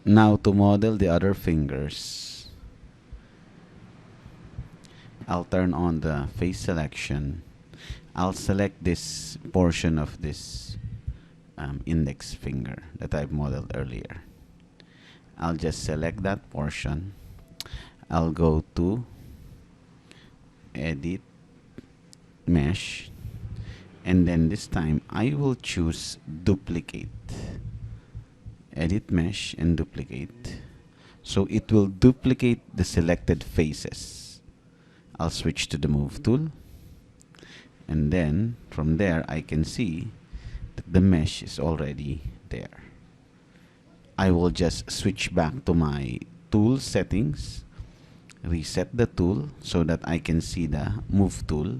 Now to model the other fingers, I'll turn on the face selection. I'll select this portion of this index finger that I've modeled earlier. I'll just select that portion. I'll go to Edit, Mesh, and then this time I will choose Duplicate. Edit Mesh and Duplicate. So it will duplicate the selected faces. I'll switch to the Move tool. And then from there I can see that the mesh is already there. I will just switch back to my tool settings, reset the tool so that I can see the Move tool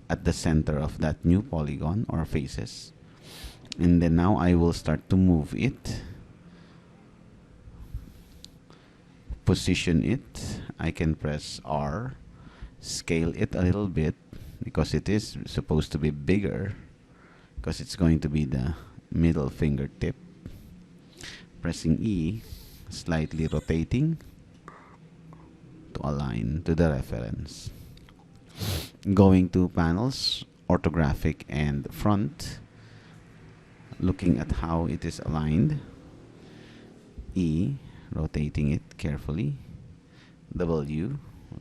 at the center of that new polygon or faces. And then now I will start to move it, position it. I can press R, scale it a little bit because it is supposed to be bigger because it's going to be the middle fingertip. Pressing E, slightly rotating to align to the reference. Going to panels, orthographic and front, looking at how it is aligned. E, rotating it carefully. W,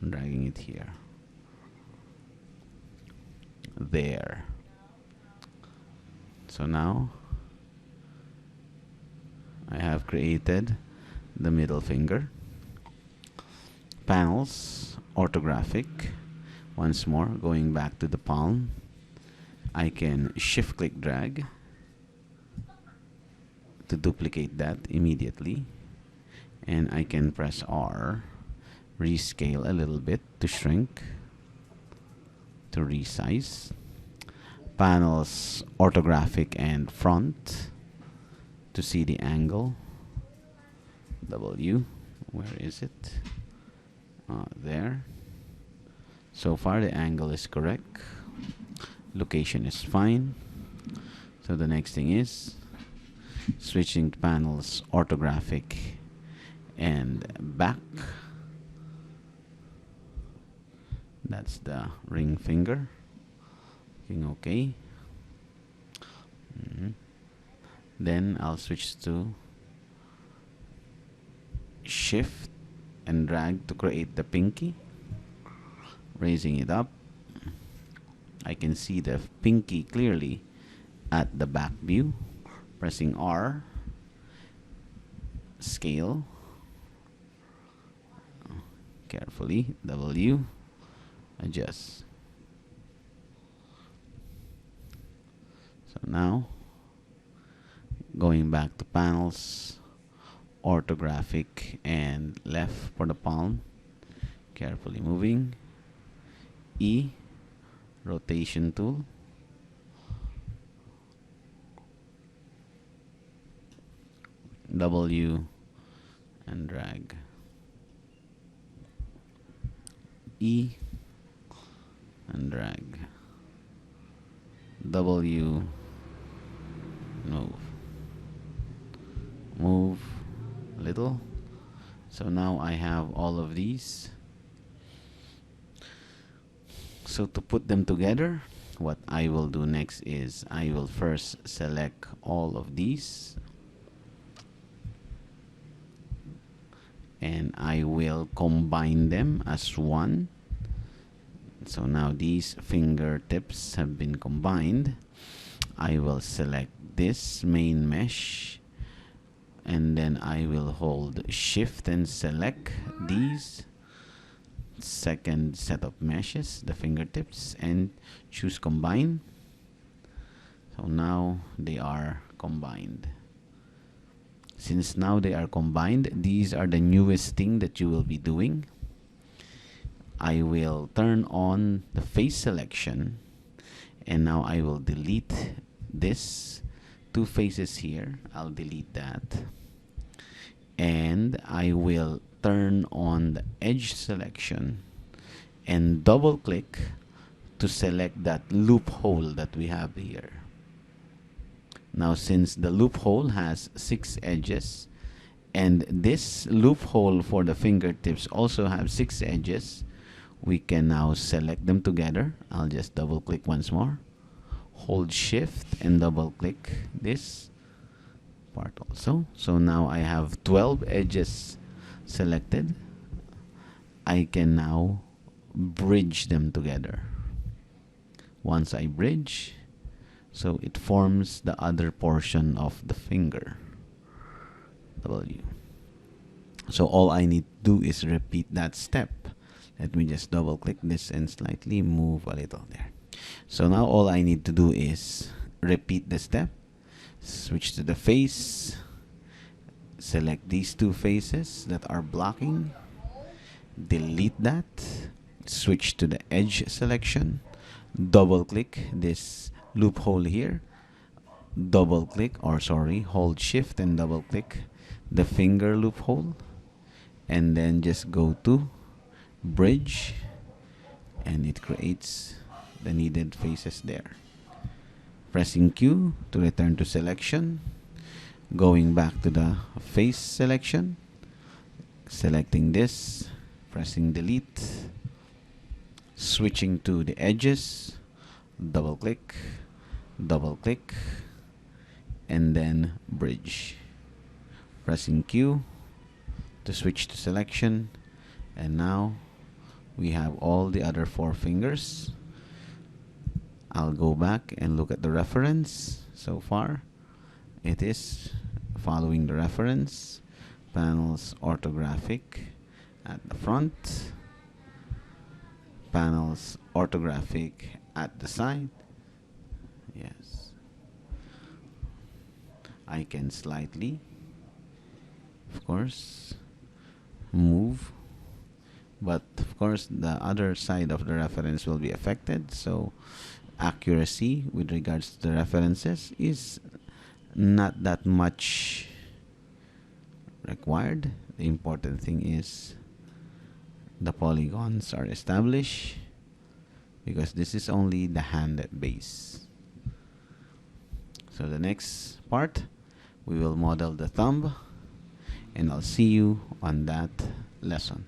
dragging it here. There. So now I have created the middle finger. Panels, orthographic. Once more, going back to the palm, I can shift click drag to duplicate that immediately, and I can press R, rescale a little bit to shrink, to resize. Panels, orthographic and front, to see the angle. W, where is it? There. So far the angle is correct, location is fine. So the next thing is switching to panels, orthographic and back. That's the ring finger. Okay. Then I'll switch to shift and drag to create the pinky. Raising it up, I can see the pinky clearly at the back view. Pressing R, scale carefully, W, adjust. So now going back to panels, orthographic and left for the palm, carefully moving. E, rotation tool. W and drag. E and drag. W, move. Move a little. So now I have all of these. So to put them together, what I will do next is I will first select all of these and I will combine them as one. So now these fingertips have been combined. I will select this main mesh and then I will hold shift and select these second set of meshes, the fingertips, and choose combine. So now they are combined. Since now they are combined, these are the newest thing that you will be doing. I will turn on the face selection and now I will delete this two faces here. I'll delete that and I will turn on the edge selection and double click to select that loophole that we have here. Now since the loophole has 6 edges And this loophole for the fingertips also have 6 edges. We can now select them together. I'll just double click once more. Hold shift and double click this part also. So now I have 12 edges selected. I can now bridge them together. Once I bridge, so it forms the other portion of the finger. W. So all I need to do is repeat that step. Let me just double click this and slightly move a little there. So now all I need to do is repeat the step. Switch to the face. Select these 2 faces that are blocking. Delete that. Switch to the edge selection. Double click this loophole here. Double click, or sorry, hold shift and double click the finger loophole, and then just go to bridge, and it creates the needed faces there. Pressing Q to return to selection, going back to the face selection, selecting this, pressing delete, switching to the edges, double click, and then bridge. Pressing Q to switch to selection, and now we have all the other 4 fingers. I'll go back and look at the reference. So far it is following the reference. Panels orthographic at the front, panels orthographic at the side. Yes, I can slightly, of course, move, but of course the other side of the reference will be affected, so accuracy with regards to the references is not that much required. The important thing is the polygons are established, because this is only the hand base. So the next part, we will model the thumb, and I'll see you on that lesson.